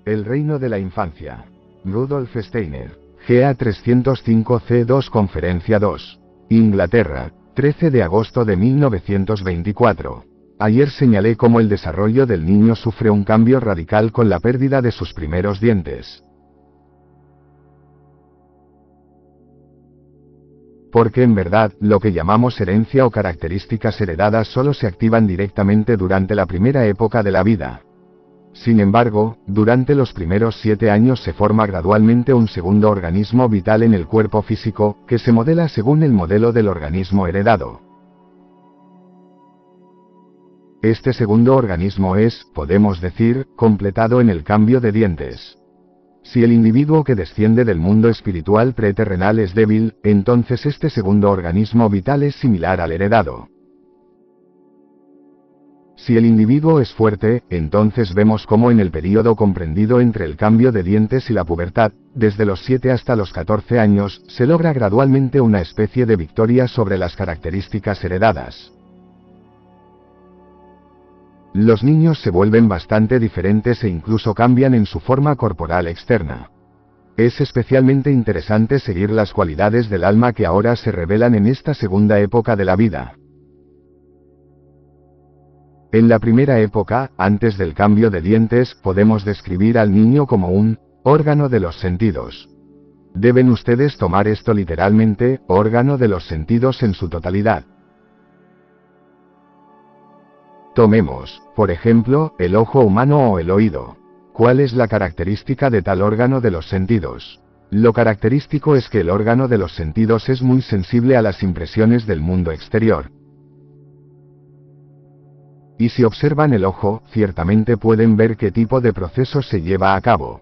El reino de la infancia. Rudolf Steiner. GA 305C2 Conferencia 2. Inglaterra, 13 de agosto de 1924. Ayer señalé cómo el desarrollo del niño sufre un cambio radical con la pérdida de sus primeros dientes. Porque en verdad, lo que llamamos herencia o características heredadas solo se activan directamente durante la primera época de la vida. Sin embargo, durante los primeros 7 años se forma gradualmente un segundo organismo vital en el cuerpo físico, que se modela según el modelo del organismo heredado. Este segundo organismo es, podemos decir, completado en el cambio de dientes. Si el individuo que desciende del mundo espiritual preterrenal es débil, entonces este segundo organismo vital es similar al heredado. Si el individuo es fuerte, entonces vemos cómo en el período comprendido entre el cambio de dientes y la pubertad, desde los 7 hasta los 14 años, se logra gradualmente una especie de victoria sobre las características heredadas. Los niños se vuelven bastante diferentes e incluso cambian en su forma corporal externa. Es especialmente interesante seguir las cualidades del alma que ahora se revelan en esta segunda época de la vida. En la primera época, antes del cambio de dientes, podemos describir al niño como un órgano de los sentidos. Deben ustedes tomar esto literalmente, órgano de los sentidos en su totalidad. Tomemos, por ejemplo, el ojo humano o el oído. ¿Cuál es la característica de tal órgano de los sentidos? Lo característico es que el órgano de los sentidos es muy sensible a las impresiones del mundo exterior. Y si observan el ojo, ciertamente pueden ver qué tipo de proceso se lleva a cabo.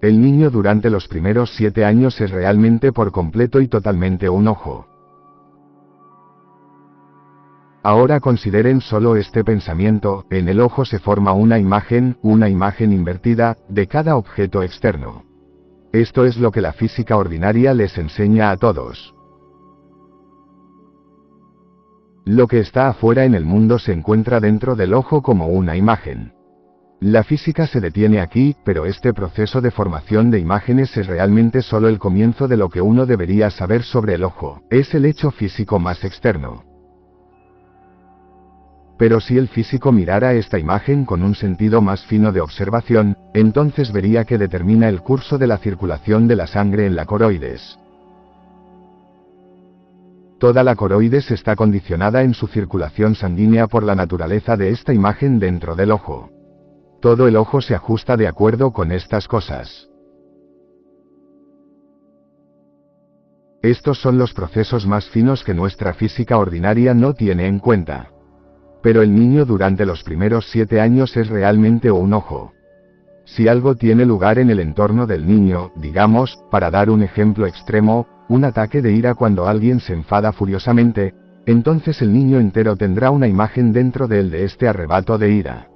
El niño durante los primeros 7 años es realmente por completo y totalmente un ojo. Ahora consideren solo este pensamiento: en el ojo se forma una imagen invertida, de cada objeto externo. Esto es lo que la física ordinaria les enseña a todos. Lo que está afuera en el mundo se encuentra dentro del ojo como una imagen. La física se detiene aquí, pero este proceso de formación de imágenes es realmente solo el comienzo de lo que uno debería saber sobre el ojo. Es el hecho físico más externo. Pero si el físico mirara esta imagen con un sentido más fino de observación, entonces vería que determina el curso de la circulación de la sangre en la coroides. Toda la coroides está condicionada en su circulación sanguínea por la naturaleza de esta imagen dentro del ojo. Todo el ojo se ajusta de acuerdo con estas cosas. Estos son los procesos más finos que nuestra física ordinaria no tiene en cuenta. Pero el niño durante los primeros 7 años es realmente un ojo. Si algo tiene lugar en el entorno del niño, digamos, para dar un ejemplo extremo, un ataque de ira cuando alguien se enfada furiosamente, entonces el niño entero tendrá una imagen dentro de él de este arrebato de ira.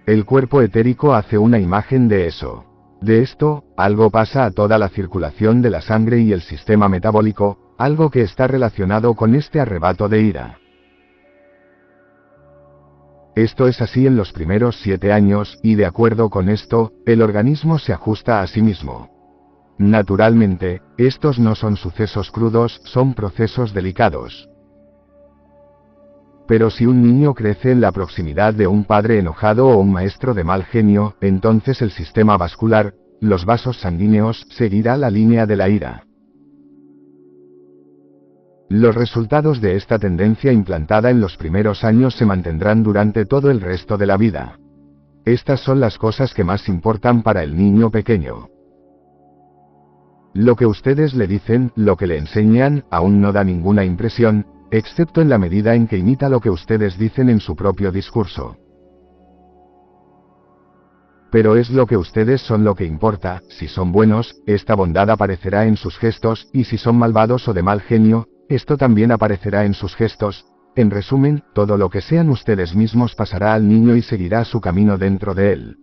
El cuerpo etérico hace una imagen de eso. De esto, algo pasa a toda la circulación de la sangre y el sistema metabólico, algo que está relacionado con este arrebato de ira. Esto es así en los primeros 7 años, y de acuerdo con esto, el organismo se ajusta a sí mismo. Naturalmente, estos no son sucesos crudos, son procesos delicados. Pero si un niño crece en la proximidad de un padre enojado o un maestro de mal genio, entonces el sistema vascular, los vasos sanguíneos, seguirá la línea de la ira. Los resultados de esta tendencia implantada en los primeros años se mantendrán durante todo el resto de la vida. Estas son las cosas que más importan para el niño pequeño. Lo que ustedes le dicen, lo que le enseñan, aún no da ninguna impresión, excepto en la medida en que imita lo que ustedes dicen en su propio discurso. Pero es lo que ustedes son lo que importa. Si son buenos, esta bondad aparecerá en sus gestos, y si son malvados o de mal genio, esto también aparecerá en sus gestos. En resumen, todo lo que sean ustedes mismos pasará al niño y seguirá su camino dentro de él.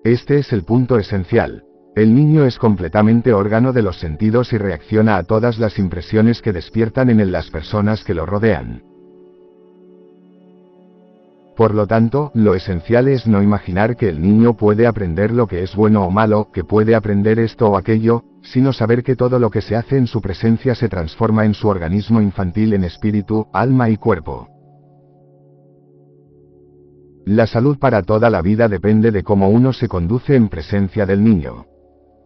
Este es el punto esencial. El niño es completamente órgano de los sentidos y reacciona a todas las impresiones que despiertan en él las personas que lo rodean. Por lo tanto, lo esencial es no imaginar que el niño puede aprender lo que es bueno o malo, que puede aprender esto o aquello, sino saber que todo lo que se hace en su presencia se transforma en su organismo infantil en espíritu, alma y cuerpo. La salud para toda la vida depende de cómo uno se conduce en presencia del niño.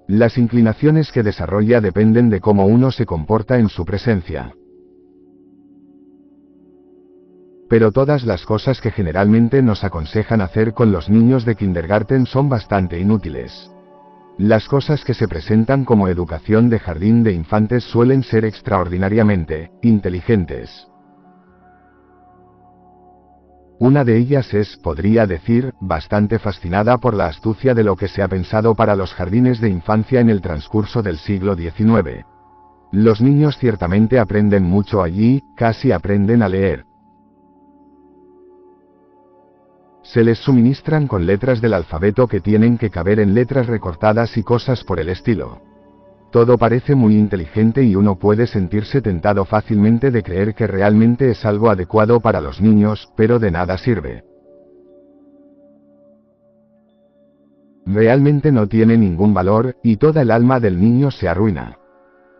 Las inclinaciones que desarrolla dependen de cómo uno se comporta en su presencia. Pero todas las cosas que generalmente nos aconsejan hacer con los niños de kindergarten son bastante inútiles. Las cosas que se presentan como educación de jardín de infantes suelen ser extraordinariamente inteligentes. Una de ellas es, podría decir, bastante fascinada por la astucia de lo que se ha pensado para los jardines de infancia en el transcurso del siglo XIX. Los niños ciertamente aprenden mucho allí, casi aprenden a leer. Se les suministran con letras del alfabeto que tienen que caber en letras recortadas y cosas por el estilo. Todo parece muy inteligente y uno puede sentirse tentado fácilmente de creer que realmente es algo adecuado para los niños, pero de nada sirve. Realmente no tiene ningún valor, y toda el alma del niño se arruina.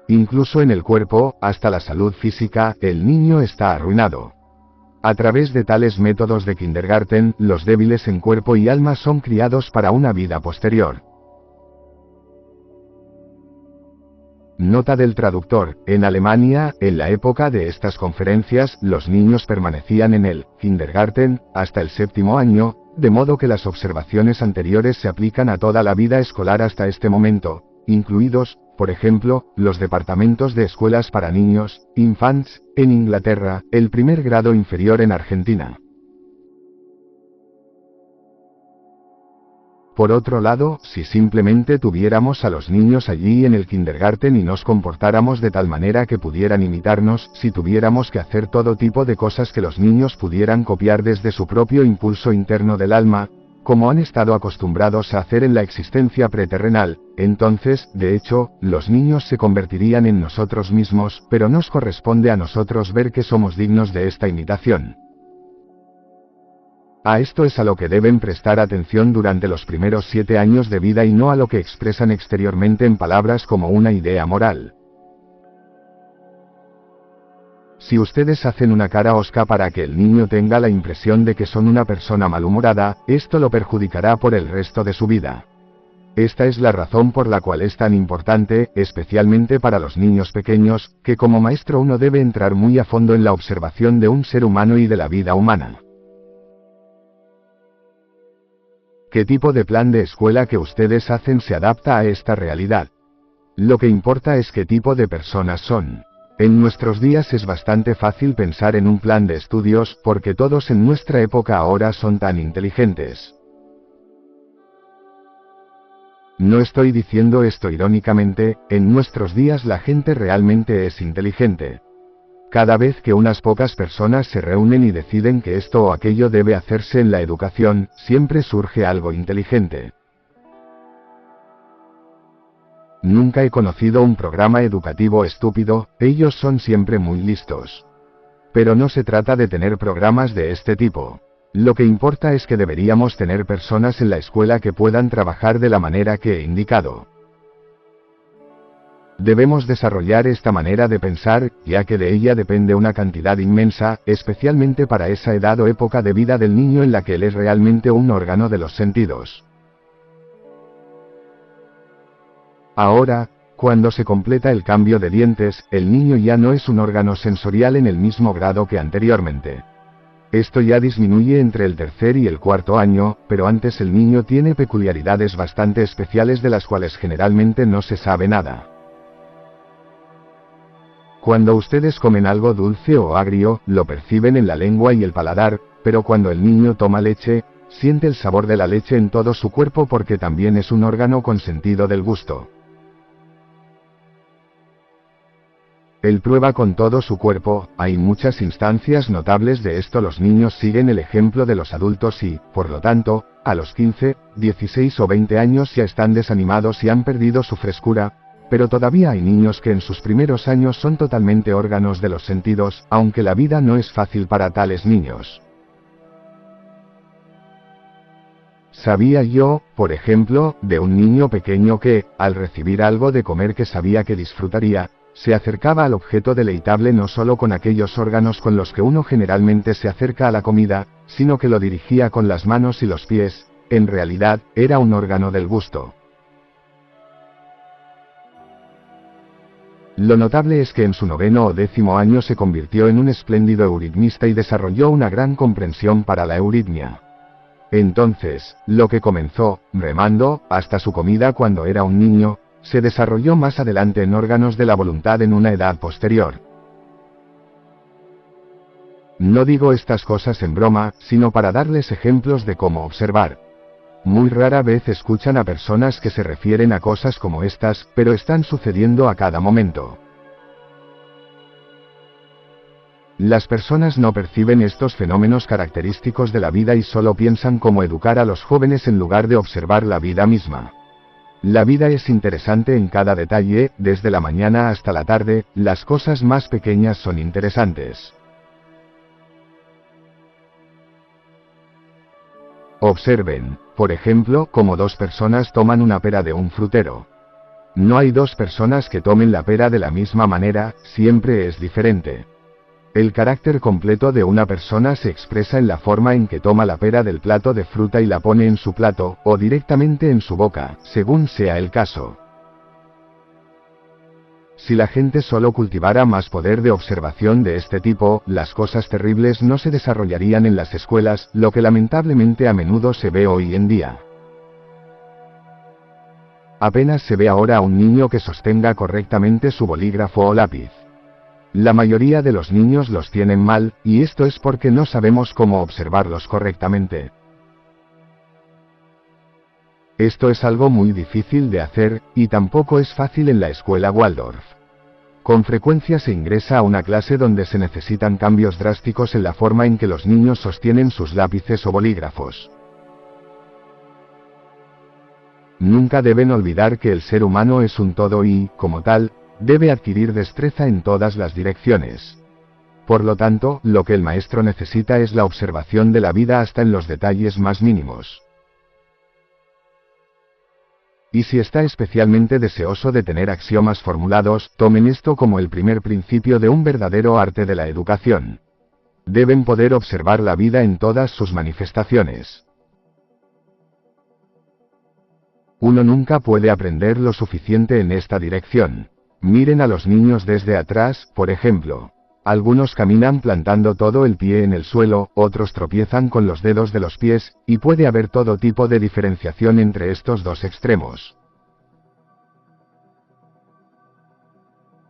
Incluso en el cuerpo, hasta la salud física, el niño está arruinado. A través de tales métodos de kindergarten, los débiles en cuerpo y alma son criados para una vida posterior. Nota del traductor: en Alemania, en la época de estas conferencias, los niños permanecían en el kindergarten hasta el 7º año, de modo que las observaciones anteriores se aplican a toda la vida escolar hasta este momento, incluidos, por ejemplo, los departamentos de escuelas para niños, infants, en Inglaterra, el primer grado inferior en Argentina. Por otro lado, si simplemente tuviéramos a los niños allí en el kindergarten y nos comportáramos de tal manera que pudieran imitarnos, si tuviéramos que hacer todo tipo de cosas que los niños pudieran copiar desde su propio impulso interno del alma, como han estado acostumbrados a hacer en la existencia preterrenal, entonces, de hecho, los niños se convertirían en nosotros mismos, pero nos corresponde a nosotros ver que somos dignos de esta imitación. A esto es a lo que deben prestar atención durante los primeros 7 años de vida y no a lo que expresan exteriormente en palabras como una idea moral. Si ustedes hacen una cara hosca para que el niño tenga la impresión de que son una persona malhumorada, esto lo perjudicará por el resto de su vida. Esta es la razón por la cual es tan importante, especialmente para los niños pequeños, que como maestro uno debe entrar muy a fondo en la observación de un ser humano y de la vida humana. ¿Qué tipo de plan de escuela que ustedes hacen se adapta a esta realidad? Lo que importa es qué tipo de personas son. En nuestros días es bastante fácil pensar en un plan de estudios, porque todos en nuestra época ahora son tan inteligentes. No estoy diciendo esto irónicamente, en nuestros días la gente realmente es inteligente. Cada vez que unas pocas personas se reúnen y deciden que esto o aquello debe hacerse en la educación, siempre surge algo inteligente. Nunca he conocido un programa educativo estúpido, ellos son siempre muy listos. Pero no se trata de tener programas de este tipo. Lo que importa es que deberíamos tener personas en la escuela que puedan trabajar de la manera que he indicado. Debemos desarrollar esta manera de pensar, ya que de ella depende una cantidad inmensa, especialmente para esa edad o época de vida del niño en la que él es realmente un órgano de los sentidos. Ahora, cuando se completa el cambio de dientes, el niño ya no es un órgano sensorial en el mismo grado que anteriormente. Esto ya disminuye entre el 3er y el 4º año, pero antes el niño tiene peculiaridades bastante especiales de las cuales generalmente no se sabe nada. Cuando ustedes comen algo dulce o agrio, lo perciben en la lengua y el paladar, pero cuando el niño toma leche, siente el sabor de la leche en todo su cuerpo porque también es un órgano con sentido del gusto. Él prueba con todo su cuerpo, hay muchas instancias notables de esto. Los niños siguen el ejemplo de los adultos y, por lo tanto, a los 15, 16 o 20 años ya están desanimados y han perdido su frescura, pero todavía hay niños que en sus primeros años son totalmente órganos de los sentidos, aunque la vida no es fácil para tales niños. Sabía yo, por ejemplo, de un niño pequeño que, al recibir algo de comer que sabía que disfrutaría, se acercaba al objeto deleitable no solo con aquellos órganos con los que uno generalmente se acerca a la comida, sino que lo dirigía con las manos y los pies. En realidad, era un órgano del gusto. Lo notable es que en su 9º o 10º año se convirtió en un espléndido euritmista y desarrolló una gran comprensión para la euritmia. Entonces, lo que comenzó, remando, hasta su comida cuando era un niño, se desarrolló más adelante en órganos de la voluntad en una edad posterior. No digo estas cosas en broma, sino para darles ejemplos de cómo observar. Muy rara vez escuchan a personas que se refieren a cosas como estas, pero están sucediendo a cada momento. Las personas no perciben estos fenómenos característicos de la vida y solo piensan cómo educar a los jóvenes en lugar de observar la vida misma. La vida es interesante en cada detalle, desde la mañana hasta la tarde, las cosas más pequeñas son interesantes. Observen, por ejemplo, cómo dos personas toman una pera de un frutero. No hay dos personas que tomen la pera de la misma manera, siempre es diferente. El carácter completo de una persona se expresa en la forma en que toma la pera del plato de fruta y la pone en su plato, o directamente en su boca, según sea el caso. Si la gente solo cultivara más poder de observación de este tipo, las cosas terribles no se desarrollarían en las escuelas, lo que lamentablemente a menudo se ve hoy en día. Apenas se ve ahora a un niño que sostenga correctamente su bolígrafo o lápiz. La mayoría de los niños los tienen mal, y esto es porque no sabemos cómo observarlos correctamente. Esto es algo muy difícil de hacer, y tampoco es fácil en la escuela Waldorf. Con frecuencia se ingresa a una clase donde se necesitan cambios drásticos en la forma en que los niños sostienen sus lápices o bolígrafos. Nunca deben olvidar que el ser humano es un todo y, como tal, debe adquirir destreza en todas las direcciones. Por lo tanto, lo que el maestro necesita es la observación de la vida hasta en los detalles más mínimos. Y si está especialmente deseoso de tener axiomas formulados, tomen esto como el primer principio de un verdadero arte de la educación. Deben poder observar la vida en todas sus manifestaciones. Uno nunca puede aprender lo suficiente en esta dirección. Miren a los niños desde atrás, por ejemplo. Algunos caminan plantando todo el pie en el suelo, otros tropiezan con los dedos de los pies, y puede haber todo tipo de diferenciación entre estos dos extremos.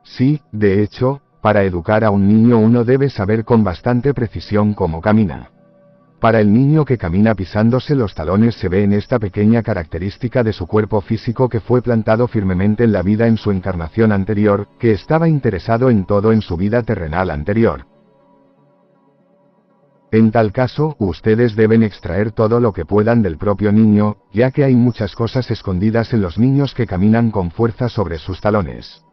Sí, de hecho, para educar a un niño uno debe saber con bastante precisión cómo camina. Para el niño que camina pisándose los talones se ve en esta pequeña característica de su cuerpo físico que fue plantado firmemente en la vida en su encarnación anterior, que estaba interesado en todo en su vida terrenal anterior. En tal caso, ustedes deben extraer todo lo que puedan del propio niño, ya que hay muchas cosas escondidas en los niños que caminan con fuerza sobre sus talones.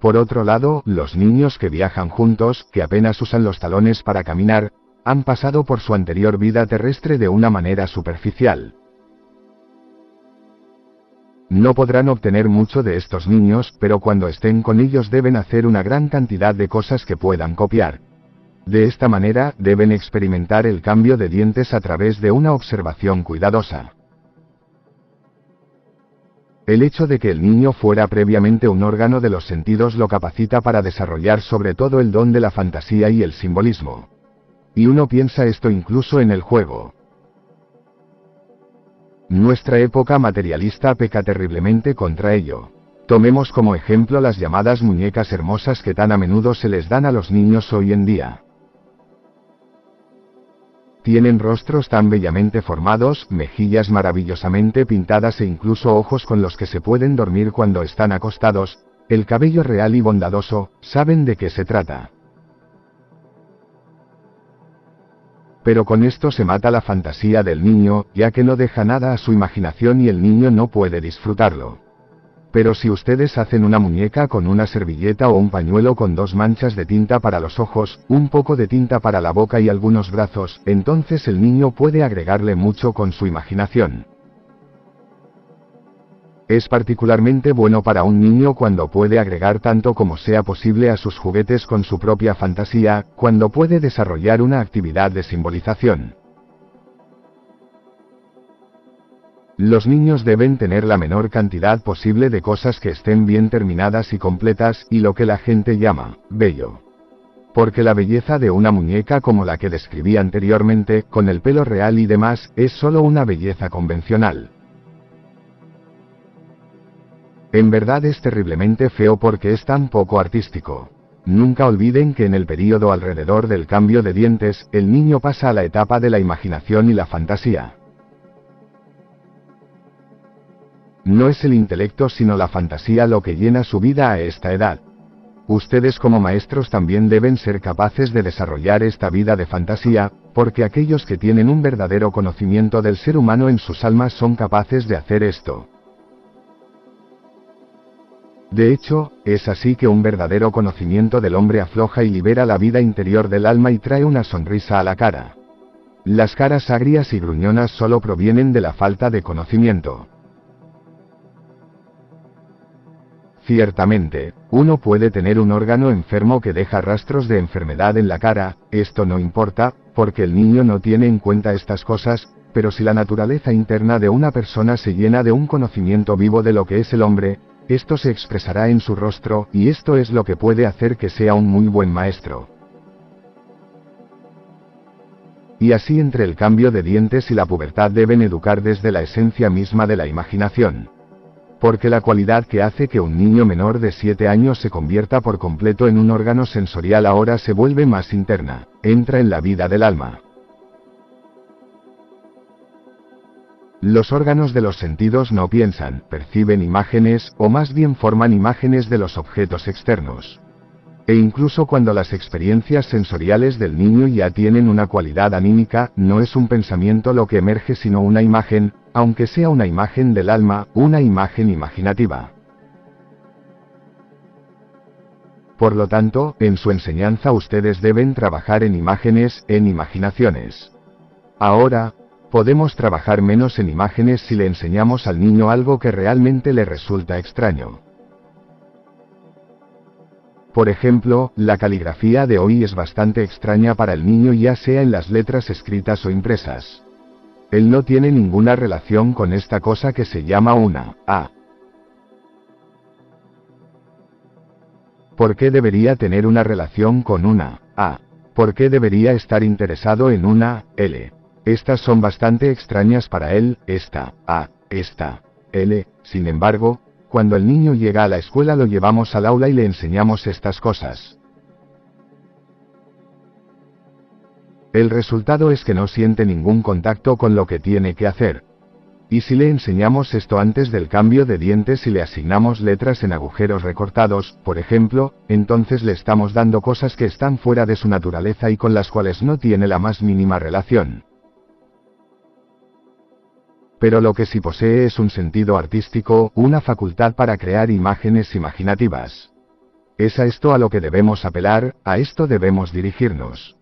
Por otro lado, los niños que viajan juntos, que apenas usan los talones para caminar, han pasado por su anterior vida terrestre de una manera superficial. No podrán obtener mucho de estos niños, pero cuando estén con ellos deben hacer una gran cantidad de cosas que puedan copiar. De esta manera, deben experimentar el cambio de dientes a través de una observación cuidadosa. El hecho de que el niño fuera previamente un órgano de los sentidos lo capacita para desarrollar sobre todo el don de la fantasía y el simbolismo. Y uno piensa esto incluso en el juego. Nuestra época materialista peca terriblemente contra ello. Tomemos como ejemplo las llamadas muñecas hermosas que tan a menudo se les dan a los niños hoy en día. Tienen rostros tan bellamente formados, mejillas maravillosamente pintadas e incluso ojos con los que se pueden dormir cuando están acostados, el cabello real y bondadoso, ¿saben de qué se trata? Pero con esto se mata la fantasía del niño, ya que no deja nada a su imaginación y el niño no puede disfrutarlo. Pero si ustedes hacen una muñeca con una servilleta o un pañuelo con 2 manchas de tinta para los ojos, un poco de tinta para la boca y algunos brazos, entonces el niño puede agregarle mucho con su imaginación. Es particularmente bueno para un niño cuando puede agregar tanto como sea posible a sus juguetes con su propia fantasía, cuando puede desarrollar una actividad de simbolización. Los niños deben tener la menor cantidad posible de cosas que estén bien terminadas y completas, y lo que la gente llama bello. Porque la belleza de una muñeca como la que describí anteriormente, con el pelo real y demás, es solo una belleza convencional. En verdad es terriblemente feo porque es tan poco artístico. Nunca olviden que en el período alrededor del cambio de dientes, el niño pasa a la etapa de la imaginación y la fantasía. No es el intelecto sino la fantasía lo que llena su vida a esta edad. Ustedes como maestros también deben ser capaces de desarrollar esta vida de fantasía, porque aquellos que tienen un verdadero conocimiento del ser humano en sus almas son capaces de hacer esto. De hecho, es así que un verdadero conocimiento del hombre afloja y libera la vida interior del alma y trae una sonrisa a la cara. Las caras agrias y gruñonas solo provienen de la falta de conocimiento. Ciertamente, uno puede tener un órgano enfermo que deja rastros de enfermedad en la cara, esto no importa, porque el niño no tiene en cuenta estas cosas, pero si la naturaleza interna de una persona se llena de un conocimiento vivo de lo que es el hombre, esto se expresará en su rostro, y esto es lo que puede hacer que sea un muy buen maestro. Y así entre el cambio de dientes y la pubertad deben educar desde la esencia misma de la imaginación. Porque la cualidad que hace que un niño menor de 7 años se convierta por completo en un órgano sensorial ahora se vuelve más interna, entra en la vida del alma. Los órganos de los sentidos no piensan, perciben imágenes, o más bien forman imágenes de los objetos externos. E incluso cuando las experiencias sensoriales del niño ya tienen una cualidad anímica, no es un pensamiento lo que emerge sino una imagen, aunque sea una imagen del alma, una imagen imaginativa. Por lo tanto, en su enseñanza ustedes deben trabajar en imágenes, en imaginaciones. Ahora, podemos trabajar menos en imágenes si le enseñamos al niño algo que realmente le resulta extraño. Por ejemplo, la caligrafía de hoy es bastante extraña para el niño ya sea en las letras escritas o impresas. Él no tiene ninguna relación con esta cosa que se llama una A. ¿Por qué debería tener una relación con una A? ¿Por qué debería estar interesado en una L? Estas son bastante extrañas para él, esta A, esta L, sin embargo, cuando el niño llega a la escuela lo llevamos al aula y le enseñamos estas cosas. El resultado es que no siente ningún contacto con lo que tiene que hacer. Y si le enseñamos esto antes del cambio de dientes y le asignamos letras en agujeros recortados, por ejemplo, entonces le estamos dando cosas que están fuera de su naturaleza y con las cuales no tiene la más mínima relación. Pero lo que sí posee es un sentido artístico, una facultad para crear imágenes imaginativas. Es a esto a lo que debemos apelar, a esto debemos dirigirnos.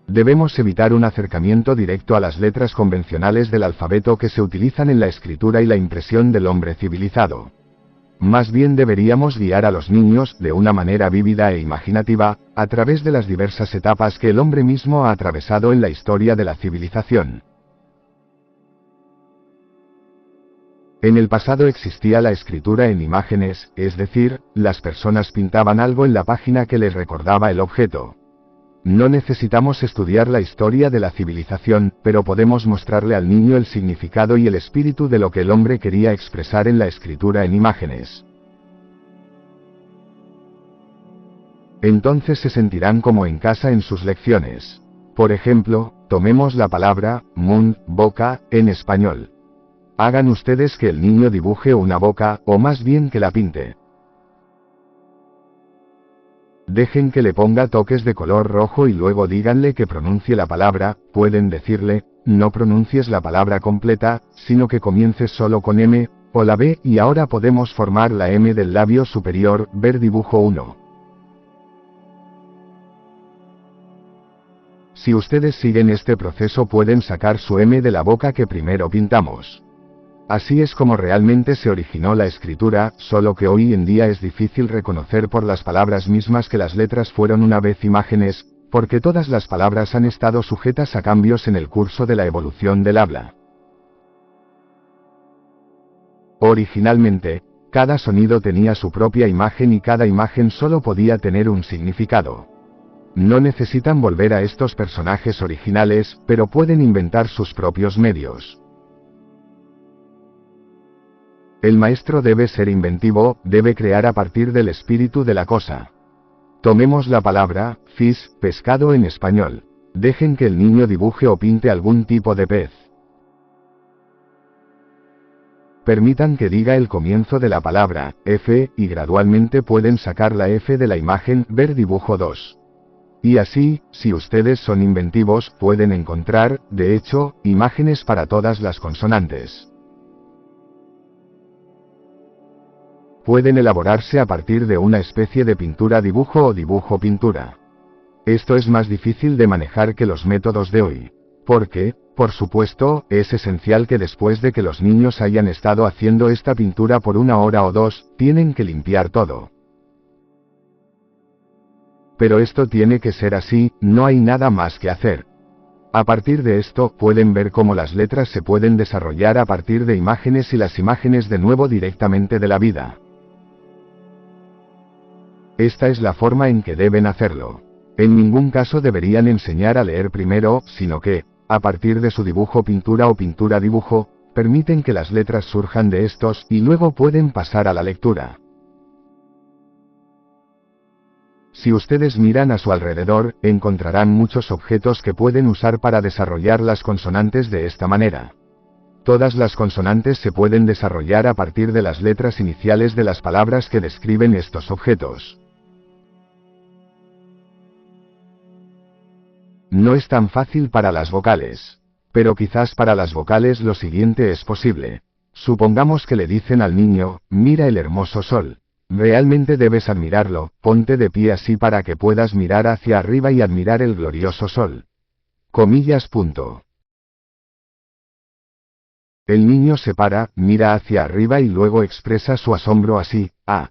Debemos evitar un acercamiento directo a las letras convencionales del alfabeto que se utilizan en la escritura y la impresión del hombre civilizado. Más bien deberíamos guiar a los niños, de una manera vívida e imaginativa, a través de las diversas etapas que el hombre mismo ha atravesado en la historia de la civilización. En el pasado existía la escritura en imágenes, es decir, las personas pintaban algo en la página que les recordaba el objeto. No necesitamos estudiar la historia de la civilización, pero podemos mostrarle al niño el significado y el espíritu de lo que el hombre quería expresar en la escritura en imágenes. Entonces se sentirán como en casa en sus lecciones. Por ejemplo, tomemos la palabra, mund, boca, en español. Hagan ustedes que el niño dibuje una boca, o más bien que la pinte. Dejen que le ponga toques de color rojo y luego díganle que pronuncie la palabra, pueden decirle, no pronuncies la palabra completa, sino que comiences solo con M, o la B, y ahora podemos formar la M del labio superior, ver dibujo 1. Si ustedes siguen este proceso pueden sacar su M de la boca que primero pintamos. Así es como realmente se originó la escritura, solo que hoy en día es difícil reconocer por las palabras mismas que las letras fueron una vez imágenes, porque todas las palabras han estado sujetas a cambios en el curso de la evolución del habla. Originalmente, cada sonido tenía su propia imagen y cada imagen solo podía tener un significado. No necesitan volver a estos personajes originales, pero pueden inventar sus propios medios. El maestro debe ser inventivo, debe crear a partir del espíritu de la cosa. Tomemos la palabra, fish, pescado en español. Dejen que el niño dibuje o pinte algún tipo de pez. Permitan que diga el comienzo de la palabra, F, y gradualmente pueden sacar la F de la imagen, ver dibujo 2. Y así, si ustedes son inventivos, pueden encontrar, de hecho, imágenes para todas las consonantes. Pueden elaborarse a partir de una especie de pintura-dibujo o dibujo-pintura. Esto es más difícil de manejar que los métodos de hoy. Porque, por supuesto, es esencial que después de que los niños hayan estado haciendo esta pintura por 1 hora o 2, tienen que limpiar todo. Pero esto tiene que ser así, no hay nada más que hacer. A partir de esto, pueden ver cómo las letras se pueden desarrollar a partir de imágenes y las imágenes de nuevo directamente de la vida. Esta es la forma en que deben hacerlo. En ningún caso deberían enseñar a leer primero, sino que, a partir de su dibujo pintura o pintura dibujo, permiten que las letras surjan de estos y luego pueden pasar a la lectura. Si ustedes miran a su alrededor, encontrarán muchos objetos que pueden usar para desarrollar las consonantes de esta manera. Todas las consonantes se pueden desarrollar a partir de las letras iniciales de las palabras que describen estos objetos. No es tan fácil para las vocales. Pero quizás para las vocales lo siguiente es posible. Supongamos que le dicen al niño, mira el hermoso sol. Realmente debes admirarlo, ponte de pie así para que puedas mirar hacia arriba y admirar el glorioso sol. Comillas. El niño se para, mira hacia arriba y luego expresa su asombro así, ah.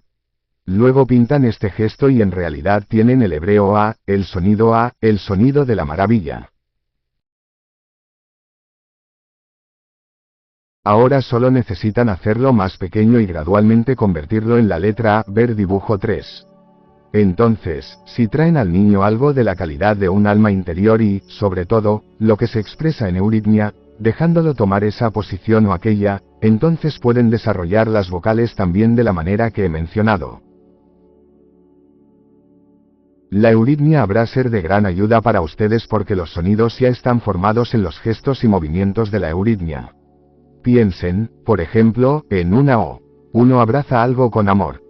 Luego pintan este gesto y en realidad tienen el hebreo A, el sonido de la maravilla. Ahora solo necesitan hacerlo más pequeño y gradualmente convertirlo en la letra A, ver dibujo 3. Entonces, si traen al niño algo de la calidad de un alma interior y, sobre todo, lo que se expresa en euritmia, dejándolo tomar esa posición o aquella, entonces pueden desarrollar las vocales también de la manera que he mencionado. La euritmia habrá ser de gran ayuda para ustedes porque los sonidos ya están formados en los gestos y movimientos de la euritmia. Piensen, por ejemplo, en una O. Uno abraza algo con amor.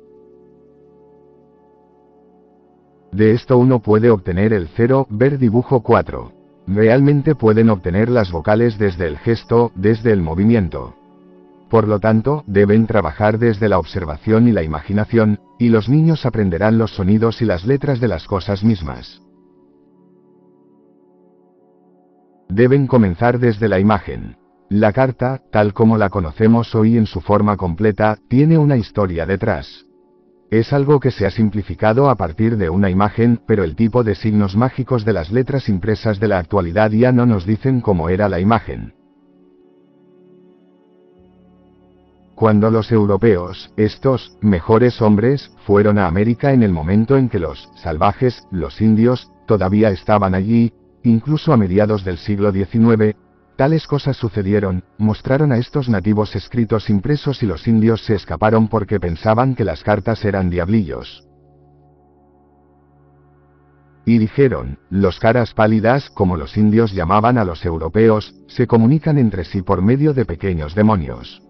De esto uno puede obtener el 0, ver dibujo 4. Realmente pueden obtener las vocales desde el gesto, desde el movimiento. Por lo tanto, deben trabajar desde la observación y la imaginación, y los niños aprenderán los sonidos y las letras de las cosas mismas. Deben comenzar desde la imagen. La carta, tal como la conocemos hoy en su forma completa, tiene una historia detrás. Es algo que se ha simplificado a partir de una imagen, pero el tipo de signos mágicos de las letras impresas de la actualidad ya no nos dicen cómo era la imagen. Cuando los europeos, estos mejores hombres, fueron a América en el momento en que los salvajes, los indios, todavía estaban allí, incluso a mediados del siglo XIX, tales cosas sucedieron, mostraron a estos nativos escritos impresos y los indios se escaparon porque pensaban que las cartas eran diablillos. Y dijeron, los caras pálidas, como los indios llamaban a los europeos, se comunican entre sí por medio de pequeños demonios.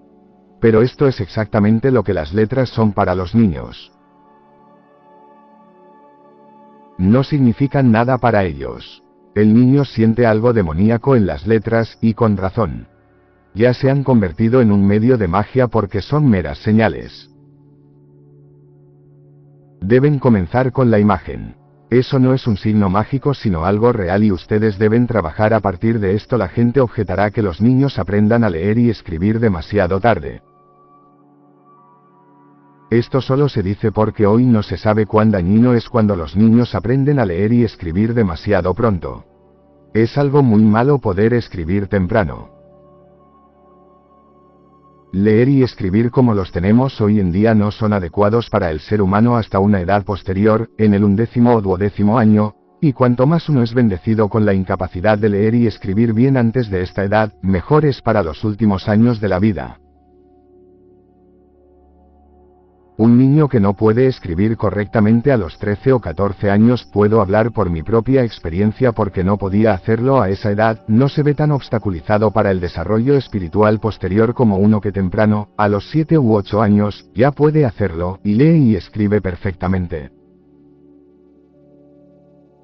Pero esto es exactamente lo que las letras son para los niños. No significan nada para ellos. El niño siente algo demoníaco en las letras, y con razón. Ya se han convertido en un medio de magia porque son meras señales. Deben comenzar con la imagen. Eso no es un signo mágico sino algo real y ustedes deben trabajar a partir de esto. La gente objetará que los niños aprendan a leer y escribir demasiado tarde. Esto solo se dice porque hoy no se sabe cuán dañino es cuando los niños aprenden a leer y escribir demasiado pronto. Es algo muy malo poder escribir temprano. Leer y escribir como los tenemos hoy en día no son adecuados para el ser humano hasta una edad posterior, en el 11º o 12º año, y cuanto más uno es bendecido con la incapacidad de leer y escribir bien antes de esta edad, mejor es para los últimos años de la vida. Un niño que no puede escribir correctamente a los 13 o 14 años, puedo hablar por mi propia experiencia porque no podía hacerlo a esa edad, no se ve tan obstaculizado para el desarrollo espiritual posterior como uno que temprano, a los 7 u 8 años, ya puede hacerlo, y lee y escribe perfectamente.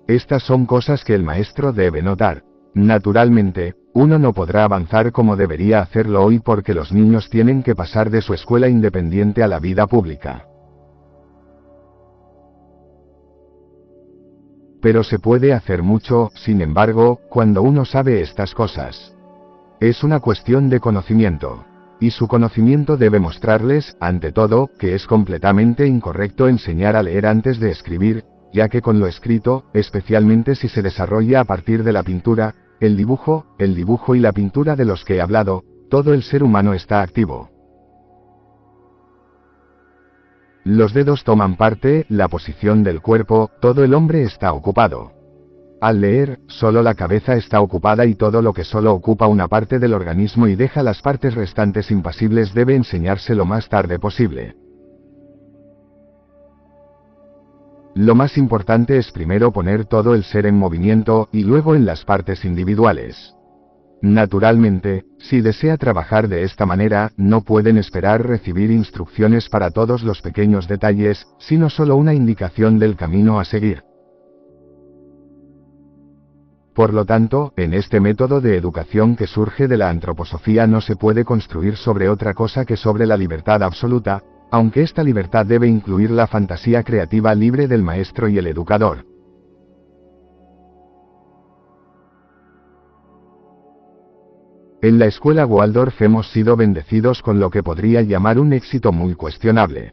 Estas son cosas que el maestro debe notar. Naturalmente, uno no podrá avanzar como debería hacerlo hoy porque los niños tienen que pasar de su escuela independiente a la vida pública. Pero se puede hacer mucho, sin embargo, cuando uno sabe estas cosas. Es una cuestión de conocimiento. Y su conocimiento debe mostrarles, ante todo, que es completamente incorrecto enseñar a leer antes de escribir, ya que con lo escrito, especialmente si se desarrolla a partir de la pintura, el dibujo y la pintura de los que he hablado, todo el ser humano está activo. Los dedos toman parte, la posición del cuerpo, todo el hombre está ocupado. Al leer, solo la cabeza está ocupada y todo lo que solo ocupa una parte del organismo y deja las partes restantes impasibles debe enseñarse lo más tarde posible. Lo más importante es primero poner todo el ser en movimiento, y luego en las partes individuales. Naturalmente, si desea trabajar de esta manera, no pueden esperar recibir instrucciones para todos los pequeños detalles, sino solo una indicación del camino a seguir. Por lo tanto, en este método de educación que surge de la antroposofía no se puede construir sobre otra cosa que sobre la libertad absoluta, aunque esta libertad debe incluir la fantasía creativa libre del maestro y el educador. En la escuela Waldorf hemos sido bendecidos con lo que podría llamar un éxito muy cuestionable.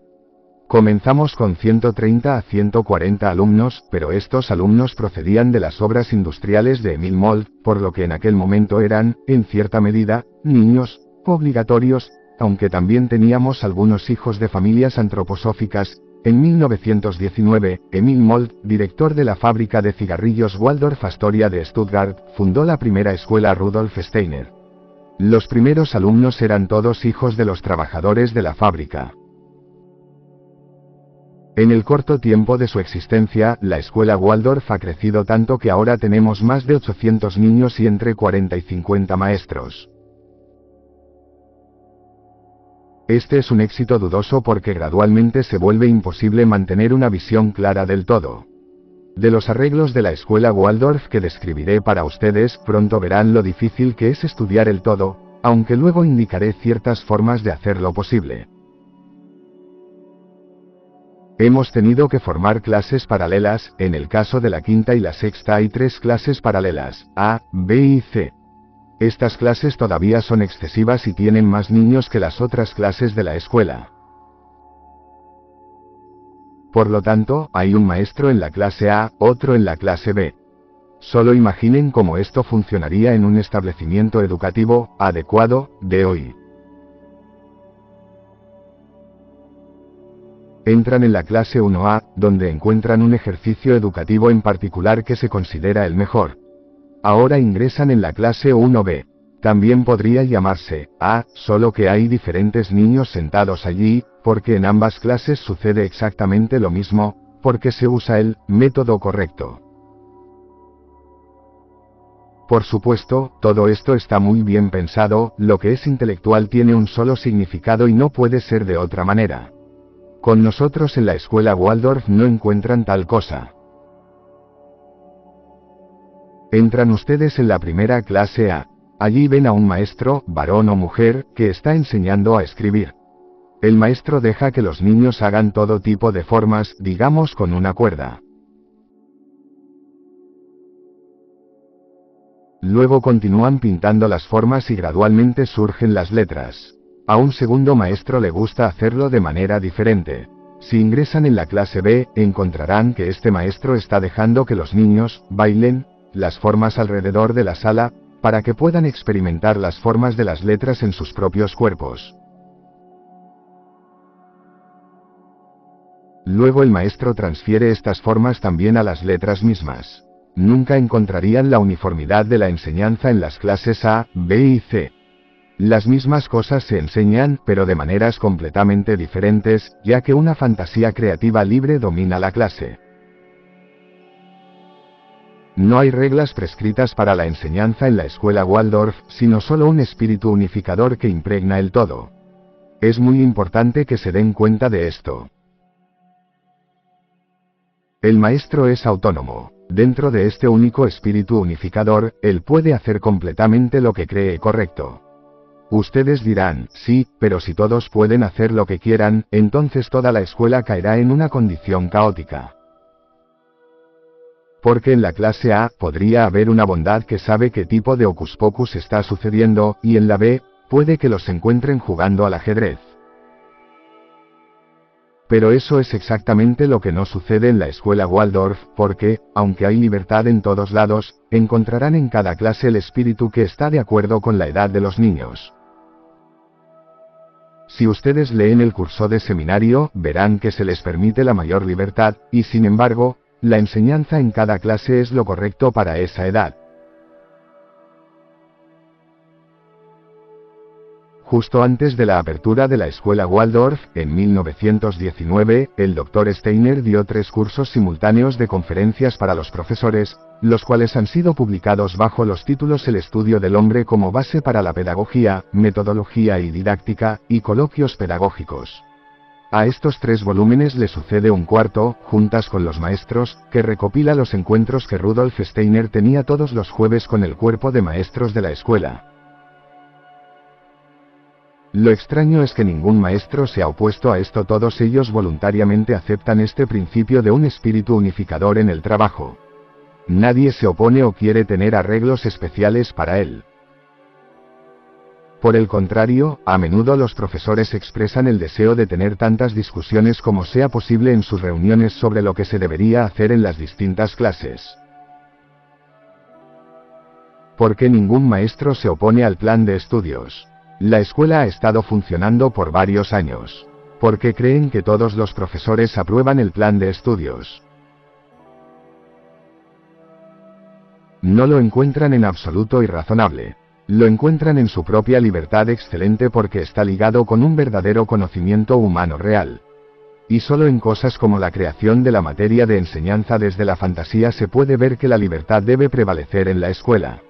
Comenzamos con 130 a 140 alumnos, pero estos alumnos procedían de las obras industriales de Emil Moltke, por lo que en aquel momento eran, en cierta medida, niños obligatorios, aunque también teníamos algunos hijos de familias antroposóficas. En 1919, Emil Moltke, director de la fábrica de cigarrillos Waldorf Astoria de Stuttgart, fundó la primera escuela Rudolf Steiner. Los primeros alumnos eran todos hijos de los trabajadores de la fábrica. En el corto tiempo de su existencia, la escuela Waldorf ha crecido tanto que ahora tenemos más de 800 niños y entre 40 y 50 maestros. Este es un éxito dudoso porque gradualmente se vuelve imposible mantener una visión clara del todo. De los arreglos de la escuela Waldorf que describiré para ustedes, pronto verán lo difícil que es estudiar el todo, aunque luego indicaré ciertas formas de hacerlo posible. Hemos tenido que formar clases paralelas, en el caso de la quinta y la sexta hay 3 clases paralelas, A, B y C. Estas clases todavía son excesivas y tienen más niños que las otras clases de la escuela. Por lo tanto, hay un maestro en la clase A, otro en la clase B. Solo imaginen cómo esto funcionaría en un establecimiento educativo adecuado de hoy. Entran en la clase 1A, donde encuentran un ejercicio educativo en particular que se considera el mejor. Ahora ingresan en la clase 1B. También podría llamarse A, solo que hay diferentes niños sentados allí, porque en ambas clases sucede exactamente lo mismo, porque se usa el método correcto. Por supuesto, todo esto está muy bien pensado, lo que es intelectual tiene un solo significado y no puede ser de otra manera. Con nosotros en la escuela Waldorf no encuentran tal cosa. Entran ustedes en la primera clase A. Allí ven a un maestro, varón o mujer, que está enseñando a escribir. El maestro deja que los niños hagan todo tipo de formas, digamos con una cuerda. Luego continúan pintando las formas y gradualmente surgen las letras. A un segundo maestro le gusta hacerlo de manera diferente. Si ingresan en la clase B, encontrarán que este maestro está dejando que los niños bailen las formas alrededor de la sala, para que puedan experimentar las formas de las letras en sus propios cuerpos. Luego el maestro transfiere estas formas también a las letras mismas. Nunca encontrarían la uniformidad de la enseñanza en las clases A, B y C. Las mismas cosas se enseñan, pero de maneras completamente diferentes, ya que una fantasía creativa libre domina la clase. No hay reglas prescritas para la enseñanza en la escuela Waldorf, sino solo un espíritu unificador que impregna el todo. Es muy importante que se den cuenta de esto. El maestro es autónomo. Dentro de este único espíritu unificador, él puede hacer completamente lo que cree correcto. Ustedes dirán, sí, pero si todos pueden hacer lo que quieran, entonces toda la escuela caerá en una condición caótica. Porque en la clase A, podría haber una bondad que sabe qué tipo de hocus pocus está sucediendo, y en la B, puede que los encuentren jugando al ajedrez. Pero eso es exactamente lo que no sucede en la escuela Waldorf, porque, aunque hay libertad en todos lados, encontrarán en cada clase el espíritu que está de acuerdo con la edad de los niños. Si ustedes leen el curso de seminario, verán que se les permite la mayor libertad, y sin embargo, la enseñanza en cada clase es lo correcto para esa edad. Justo antes de la apertura de la escuela Waldorf, en 1919, el Dr. Steiner dio 3 cursos simultáneos de conferencias para los profesores, los cuales han sido publicados bajo los títulos El estudio del hombre como base para la pedagogía, metodología y didáctica, y coloquios pedagógicos. A estos 3 volúmenes le sucede un cuarto, Juntas con los maestros, que recopila los encuentros que Rudolf Steiner tenía todos los jueves con el cuerpo de maestros de la escuela. Lo extraño es que ningún maestro se ha opuesto a esto, todos ellos voluntariamente aceptan este principio de un espíritu unificador en el trabajo. Nadie se opone o quiere tener arreglos especiales para él. Por el contrario, a menudo los profesores expresan el deseo de tener tantas discusiones como sea posible en sus reuniones sobre lo que se debería hacer en las distintas clases. ¿Por qué ningún maestro se opone al plan de estudios? La escuela ha estado funcionando por varios años. ¿Por qué creen que todos los profesores aprueban el plan de estudios? No lo encuentran en absoluto irrazonable. Lo encuentran en su propia libertad excelente porque está ligado con un verdadero conocimiento humano real. Y solo en cosas como la creación de la materia de enseñanza desde la fantasía se puede ver que la libertad debe prevalecer en la escuela.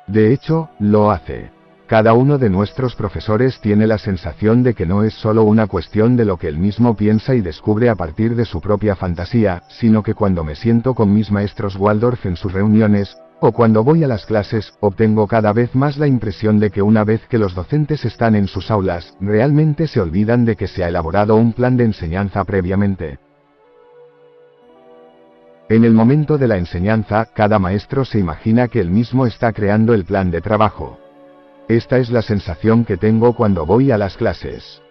De hecho, lo hace. Cada uno de nuestros profesores tiene la sensación de que no es solo una cuestión de lo que él mismo piensa y descubre a partir de su propia fantasía, sino que cuando me siento con mis maestros Waldorf en sus reuniones, o cuando voy a las clases, obtengo cada vez más la impresión de que una vez que los docentes están en sus aulas, realmente se olvidan de que se ha elaborado un plan de enseñanza previamente. En el momento de la enseñanza, cada maestro se imagina que él mismo está creando el plan de trabajo. Esta es la sensación que tengo cuando voy a las clases.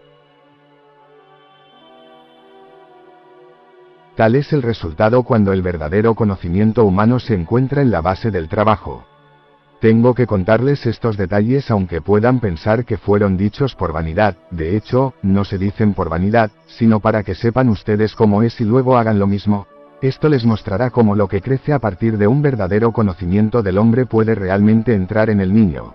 Tal es el resultado cuando el verdadero conocimiento humano se encuentra en la base del trabajo. Tengo que contarles estos detalles aunque puedan pensar que fueron dichos por vanidad, de hecho, no se dicen por vanidad, sino para que sepan ustedes cómo es y luego hagan lo mismo. Esto les mostrará cómo lo que crece a partir de un verdadero conocimiento del hombre puede realmente entrar en el niño.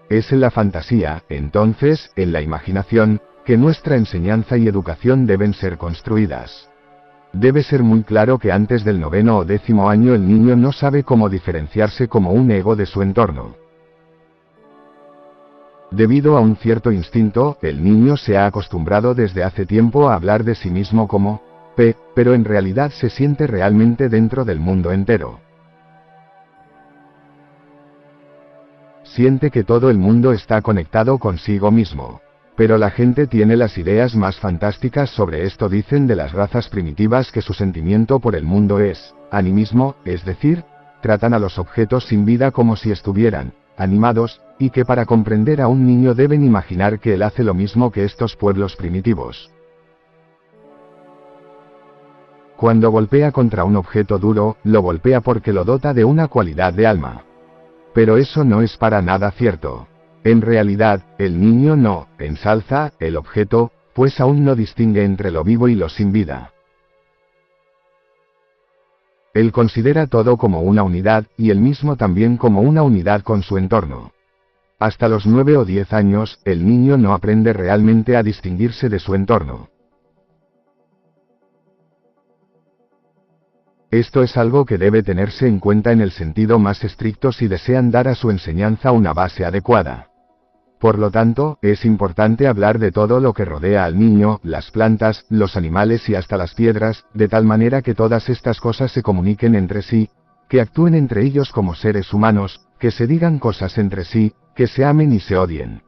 Es en la fantasía, entonces, en la imaginación, que nuestra enseñanza y educación deben ser construidas. Debe ser muy claro que antes del 9º o 10º año el niño no sabe cómo diferenciarse como un ego de su entorno. Debido a un cierto instinto, el niño se ha acostumbrado desde hace tiempo a hablar de sí mismo como P, pero en realidad se siente realmente dentro del mundo entero. Siente que todo el mundo está conectado consigo mismo. Pero la gente tiene las ideas más fantásticas sobre esto. Dicen de las razas primitivas que su sentimiento por el mundo es animismo, es decir, tratan a los objetos sin vida como si estuvieran animados, y que para comprender a un niño deben imaginar que él hace lo mismo que estos pueblos primitivos. Cuando golpea contra un objeto duro, lo golpea porque lo dota de una cualidad de alma. Pero eso no es para nada cierto. En realidad, el niño no ensalza el objeto, pues aún no distingue entre lo vivo y lo sin vida. Él considera todo como una unidad, y él mismo también como una unidad con su entorno. Hasta los 9 o 10 años, el niño no aprende realmente a distinguirse de su entorno. Esto es algo que debe tenerse en cuenta en el sentido más estricto si desean dar a su enseñanza una base adecuada. Por lo tanto, es importante hablar de todo lo que rodea al niño, las plantas, los animales y hasta las piedras, de tal manera que todas estas cosas se comuniquen entre sí, que actúen entre ellos como seres humanos, que se digan cosas entre sí, que se amen y se odien.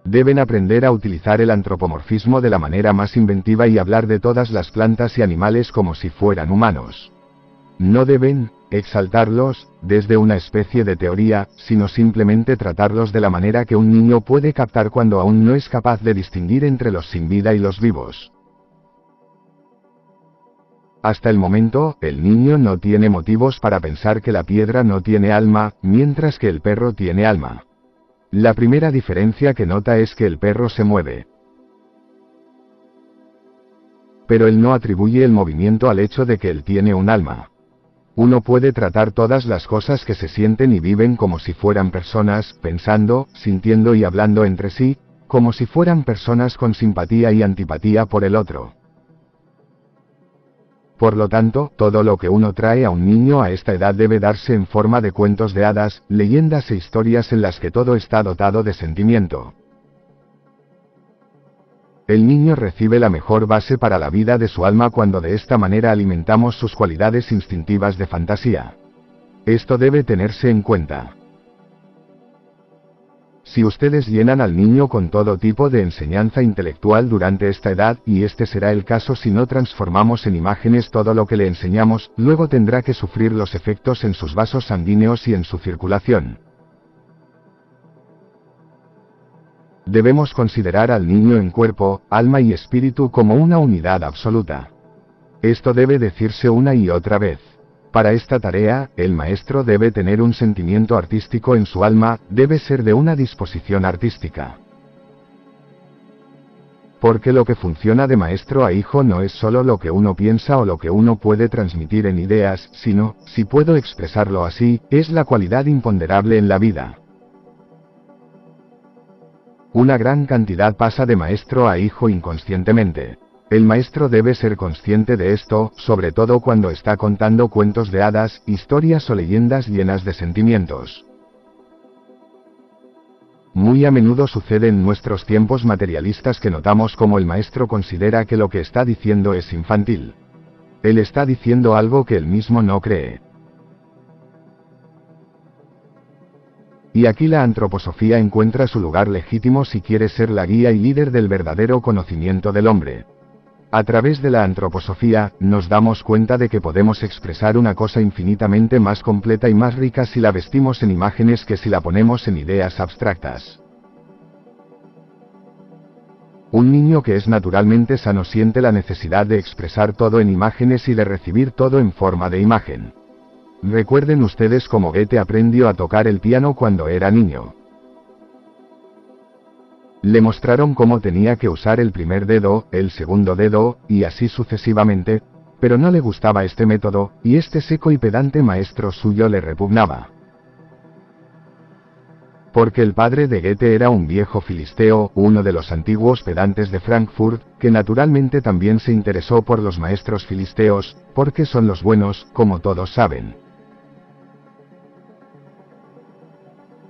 Deben aprender a utilizar el antropomorfismo de la manera más inventiva y hablar de todas las plantas y animales como si fueran humanos. No deben exaltarlos desde una especie de teoría, sino simplemente tratarlos de la manera que un niño puede captar cuando aún no es capaz de distinguir entre los sin vida y los vivos. Hasta el momento, el niño no tiene motivos para pensar que la piedra no tiene alma, mientras que el perro tiene alma. La primera diferencia que nota es que el perro se mueve. Pero él no atribuye el movimiento al hecho de que él tiene un alma. Uno puede tratar todas las cosas que se sienten y viven como si fueran personas, pensando, sintiendo y hablando entre sí, como si fueran personas con simpatía y antipatía por el otro. Por lo tanto, todo lo que uno trae a un niño a esta edad debe darse en forma de cuentos de hadas, leyendas e historias en las que todo está dotado de sentimiento. El niño recibe la mejor base para la vida de su alma cuando de esta manera alimentamos sus cualidades instintivas de fantasía. Esto debe tenerse en cuenta. Si ustedes llenan al niño con todo tipo de enseñanza intelectual durante esta edad, y este será el caso si no transformamos en imágenes todo lo que le enseñamos, luego tendrá que sufrir los efectos en sus vasos sanguíneos y en su circulación. Debemos considerar al niño en cuerpo, alma y espíritu como una unidad absoluta. Esto debe decirse una y otra vez. Para esta tarea, el maestro debe tener un sentimiento artístico en su alma, debe ser de una disposición artística. Porque lo que funciona de maestro a hijo no es solo lo que uno piensa o lo que uno puede transmitir en ideas, sino, si puedo expresarlo así, es la cualidad imponderable en la vida. Una gran cantidad pasa de maestro a hijo inconscientemente. El maestro debe ser consciente de esto, sobre todo cuando está contando cuentos de hadas, historias o leyendas llenas de sentimientos. Muy a menudo sucede en nuestros tiempos materialistas que notamos cómo el maestro considera que lo que está diciendo es infantil. Él está diciendo algo que él mismo no cree. Y aquí la antroposofía encuentra su lugar legítimo si quiere ser la guía y líder del verdadero conocimiento del hombre. A través de la antroposofía, nos damos cuenta de que podemos expresar una cosa infinitamente más completa y más rica si la vestimos en imágenes que si la ponemos en ideas abstractas. Un niño que es naturalmente sano siente la necesidad de expresar todo en imágenes y de recibir todo en forma de imagen. Recuerden ustedes cómo Goethe aprendió a tocar el piano cuando era niño. Le mostraron cómo tenía que usar el primer dedo, el segundo dedo, y así sucesivamente, pero no le gustaba este método, y este seco y pedante maestro suyo le repugnaba. Porque el padre de Goethe era un viejo filisteo, uno de los antiguos pedantes de Frankfurt, que naturalmente también se interesó por los maestros filisteos, porque son los buenos, como todos saben.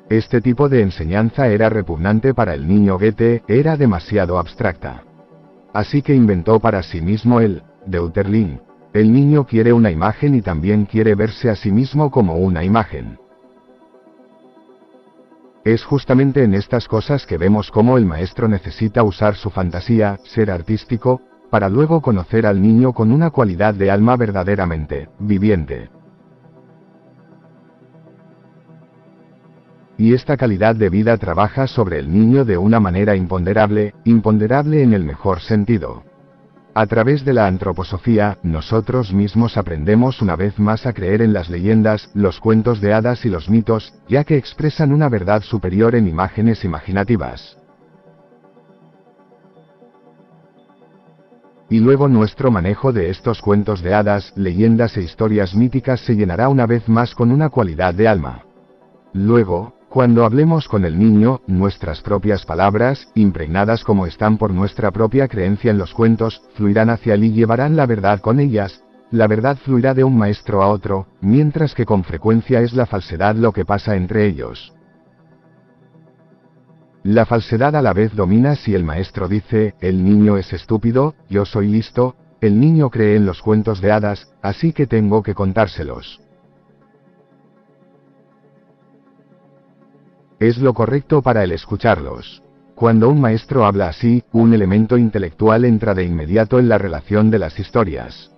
Este tipo de enseñanza era repugnante para el niño Goethe, era demasiado abstracta. Así que inventó para sí mismo el Deuterling. El niño quiere una imagen y también quiere verse a sí mismo como una imagen. Es justamente en estas cosas que vemos cómo el maestro necesita usar su fantasía, ser artístico, para luego conocer al niño con una cualidad de alma verdaderamente viviente. Y esta calidad de vida trabaja sobre el niño de una manera imponderable en el mejor sentido. A través de la antroposofía, nosotros mismos aprendemos una vez más a creer en las leyendas, los cuentos de hadas y los mitos, ya que expresan una verdad superior en imágenes imaginativas. Y luego nuestro manejo de estos cuentos de hadas, leyendas e historias míticas se llenará una vez más con una cualidad de alma. Luego, cuando hablemos con el niño, nuestras propias palabras, impregnadas como están por nuestra propia creencia en los cuentos, fluirán hacia él y llevarán la verdad con ellas. La verdad fluirá de un maestro a otro, mientras que con frecuencia es la falsedad lo que pasa entre ellos. La falsedad a la vez domina si el maestro dice, el niño es estúpido, yo soy listo, el niño cree en los cuentos de hadas, así que tengo que contárselos. Es lo correcto para él escucharlos. Cuando un maestro habla así, un elemento intelectual entra de inmediato en la relación de las historias.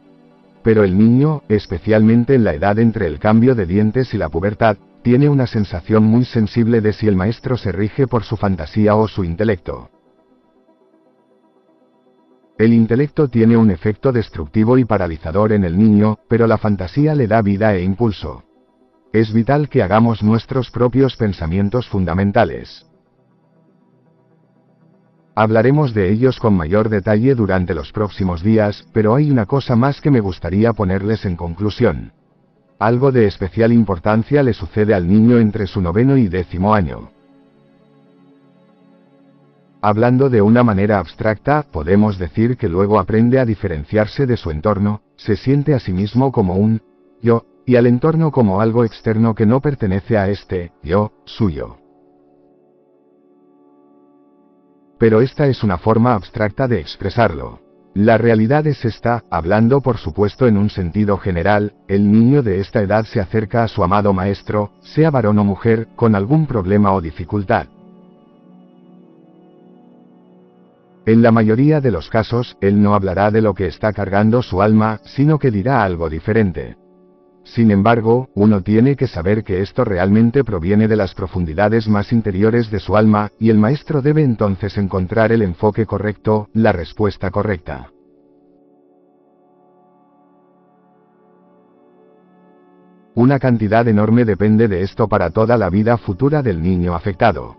Pero el niño, especialmente en la edad entre el cambio de dientes y la pubertad, tiene una sensación muy sensible de si el maestro se rige por su fantasía o su intelecto. El intelecto tiene un efecto destructivo y paralizador en el niño, pero la fantasía le da vida e impulso. Es vital que hagamos nuestros propios pensamientos fundamentales. Hablaremos de ellos con mayor detalle durante los próximos días, pero hay una cosa más que me gustaría ponerles en conclusión. Algo de especial importancia le sucede al niño entre su 9º y 10º año. Hablando de una manera abstracta, podemos decir que luego aprende a diferenciarse de su entorno, se siente a sí mismo como un yo, y al entorno como algo externo que no pertenece a este yo suyo. Pero esta es una forma abstracta de expresarlo. La realidad es esta, hablando por supuesto en un sentido general, el niño de esta edad se acerca a su amado maestro, sea varón o mujer, con algún problema o dificultad. En la mayoría de los casos, él no hablará de lo que está cargando su alma, sino que dirá algo diferente. Sin embargo, uno tiene que saber que esto realmente proviene de las profundidades más interiores de su alma, y el maestro debe entonces encontrar el enfoque correcto, la respuesta correcta. Una cantidad enorme depende de esto para toda la vida futura del niño afectado.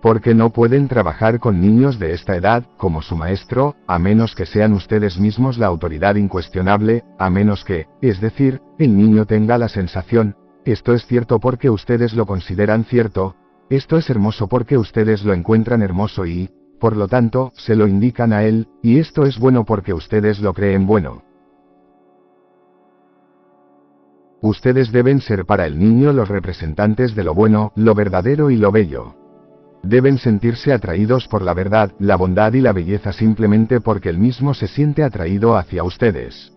Porque no pueden trabajar con niños de esta edad, como su maestro, a menos que sean ustedes mismos la autoridad incuestionable, a menos que, es decir, el niño tenga la sensación, esto es cierto porque ustedes lo consideran cierto, esto es hermoso porque ustedes lo encuentran hermoso y, por lo tanto, se lo indican a él, y esto es bueno porque ustedes lo creen bueno. Ustedes deben ser para el niño los representantes de lo bueno, lo verdadero y lo bello. Deben sentirse atraídos por la verdad, la bondad y la belleza simplemente porque él mismo se siente atraído hacia ustedes.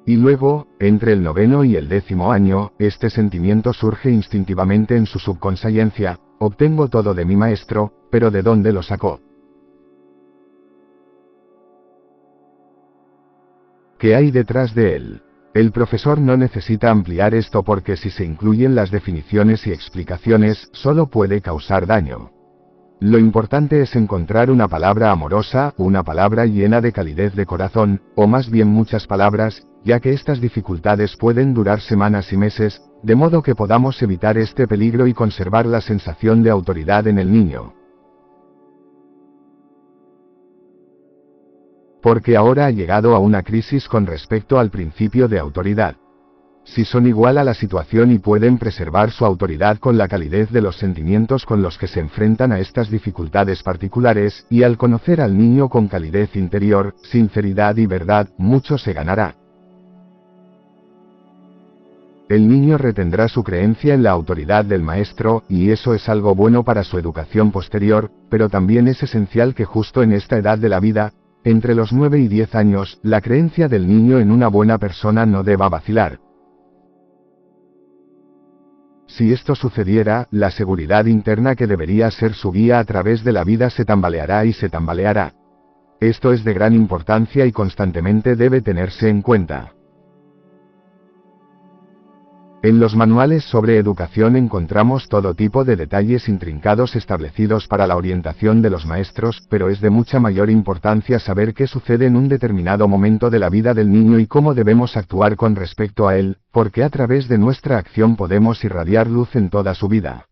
Y luego, entre el 9º y el 10º año, este sentimiento surge instintivamente en su subconsciencia, obtengo todo de mi maestro, pero ¿de dónde lo sacó? ¿Qué hay detrás de él? El profesor no necesita ampliar esto porque si se incluyen las definiciones y explicaciones, solo puede causar daño. Lo importante es encontrar una palabra amorosa, una palabra llena de calidez de corazón, o más bien muchas palabras, ya que estas dificultades pueden durar semanas y meses, de modo que podamos evitar este peligro y conservar la sensación de autoridad en el niño. Porque ahora ha llegado a una crisis con respecto al principio de autoridad. Si son igual a la situación y pueden preservar su autoridad con la calidez de los sentimientos con los que se enfrentan a estas dificultades particulares, y al conocer al niño con calidez interior, sinceridad y verdad, mucho se ganará. El niño retendrá su creencia en la autoridad del maestro, y eso es algo bueno para su educación posterior, pero también es esencial que justo en esta edad de la vida, entre los 9 y 10 años, la creencia del niño en una buena persona no deba vacilar. Si esto sucediera, la seguridad interna que debería ser su guía a través de la vida se tambaleará y se tambaleará. Esto es de gran importancia y constantemente debe tenerse en cuenta. En los manuales sobre educación encontramos todo tipo de detalles intrincados establecidos para la orientación de los maestros, pero es de mucha mayor importancia saber qué sucede en un determinado momento de la vida del niño y cómo debemos actuar con respecto a él, porque a través de nuestra acción podemos irradiar luz en toda su vida.